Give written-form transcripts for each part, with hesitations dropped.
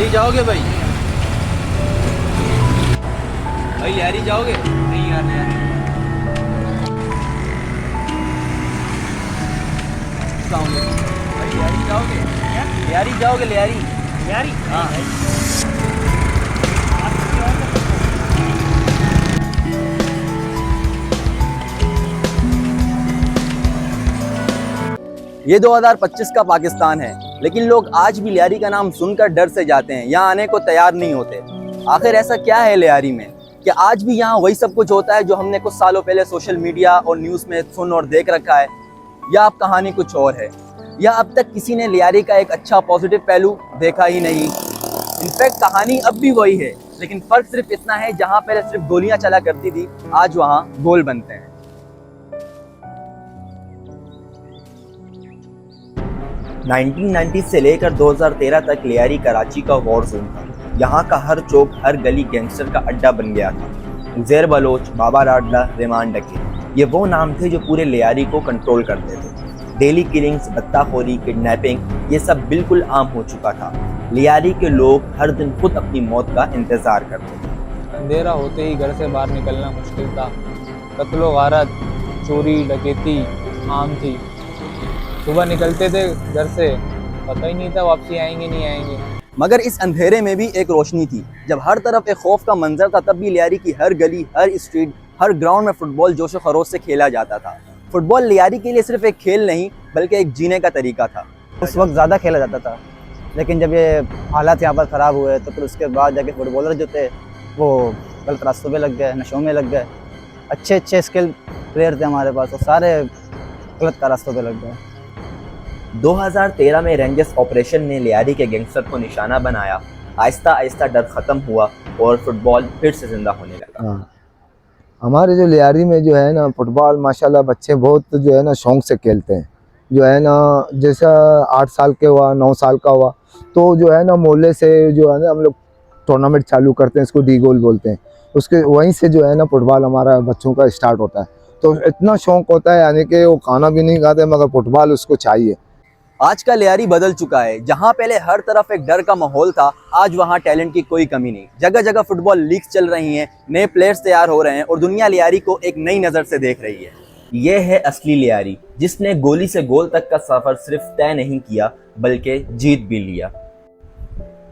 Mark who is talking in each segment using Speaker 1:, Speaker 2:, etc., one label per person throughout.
Speaker 1: लियारी जाओगे भाई? भाई लियारी जाओगे? नहीं यार लियारी। भाई लियारी जाओगे? लियारी जाओगे? लियारी लियारी हाँ। ये 2025 का पाकिस्तान है, लेकिन लोग आज भी लियारी का नाम सुनकर डर से जाते हैं, यहाँ आने को तैयार नहीं होते। आखिर ऐसा क्या है लियारी में कि आज भी यहाँ वही सब कुछ होता है जो हमने कुछ सालों पहले सोशल मीडिया और न्यूज़ में सुन और देख रखा है, या अब कहानी कुछ और है, या अब तक किसी ने लियारी का एक अच्छा पॉजिटिव पहलू देखा ही नहीं। इनफैक्ट कहानी अब भी वही है, लेकिन फर्क सिर्फ इतना है, जहाँ पहले सिर्फ गोलियां चला करती थी, आज वहाँ गोल बनते हैं।
Speaker 2: (1990) से लेकर 2013 तक लियारी कराची का वॉर जोन था। यहाँ का हर चौक, हर गली गैंगस्टर का अड्डा बन गया था। उज़ैर बलोच, बाबा राडला, रेमान डके, ये वो नाम थे जो पूरे लियारी को कंट्रोल करते थे। डेली किलिंग्स, बत्ताखोरी, किडनैपिंग, ये सब बिल्कुल आम हो चुका था। लियारी के लोग हर दिन खुद अपनी मौत का इंतजार करते थे।
Speaker 3: अंधेरा होते ही घर से बाहर निकलना मुश्किल था। कत्लो गारत, चोरी, डकैती आम थी। सुबह निकलते थे घर से, पता ही नहीं था वापसी आएंगे नहीं आएंगे।
Speaker 1: मगर इस अंधेरे में भी एक रोशनी थी। जब हर तरफ एक खौफ का मंजर था, तब भी लियारी की हर गली, हर स्ट्रीट, हर ग्राउंड में फुटबॉल जोश खरोश से खेला जाता था। फुटबॉल लियारी के लिए सिर्फ एक खेल नहीं, बल्कि एक जीने का तरीका था।
Speaker 4: उस वक्त ज़्यादा खेला जाता था, लेकिन जब ये हालात यहाँ पर ख़राब हुए तो फिर उसके बाद जाके फुटबॉलर जो थे वो गलत रास्तों पे लग गए, नशों में लग गए। अच्छे स्किल प्लेयर थे हमारे पास, वो सारे गलत का रास्तों पे लग गए।
Speaker 2: 2013 में रेंजर्स ऑपरेशन ने लियारी के गैंगस्टर को निशाना बनाया। आहिस्ता आहिस्ता डर ख़त्म हुआ और फुटबॉल फिर से ज़िंदा होने लगा।
Speaker 5: हमारे जो लियारी में जो है ना फुटबॉल माशाल्लाह बच्चे बहुत जो है ना शौक़ से खेलते हैं। जो है ना जैसा 8 साल के हुआ, 9 साल का हुआ, तो जो है ना मोहल्ले से जो है ना हम लोग टूर्नामेंट चालू करते हैं, इसको डी गोल बोलते हैं। उसके वहीं से जो है ना फुटबॉल हमारा बच्चों का स्टार्ट होता है। तो इतना शौक़ होता है, यानी कि वो खाना भी नहीं खाते मगर फुटबॉल उसको चाहिए।
Speaker 1: आज का लियारी बदल चुका है। जहां पहले हर तरफ एक डर का माहौल था, आज वहां टैलेंट की कोई कमी नहीं। जगह जगह फुटबॉल लीग्स चल रही हैं, नए प्लेयर्स तैयार हो रहे हैं और दुनिया लियारी को एक नई नज़र से देख रही है।
Speaker 2: ये है असली लियारी, जिसने गोली से गोल तक का सफर सिर्फ तय नहीं किया बल्कि जीत भी लिया।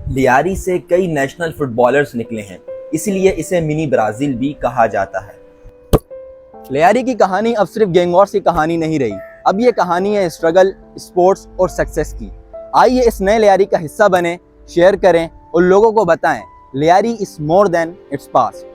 Speaker 2: लियारी से कई नेशनल फुटबॉलर्स निकले हैं, इसलिए इसे मिनी ब्राजील भी कहा जाता है।
Speaker 1: लियारी की कहानी अब सिर्फ गैंगवॉर्स की कहानी नहीं रही, अब ये कहानी है स्ट्रगल, स्पोर्ट्स और सक्सेस की। आइए इस नए लियारी का हिस्सा बने, शेयर करें और लोगों को बताएं Lyari is more than its past.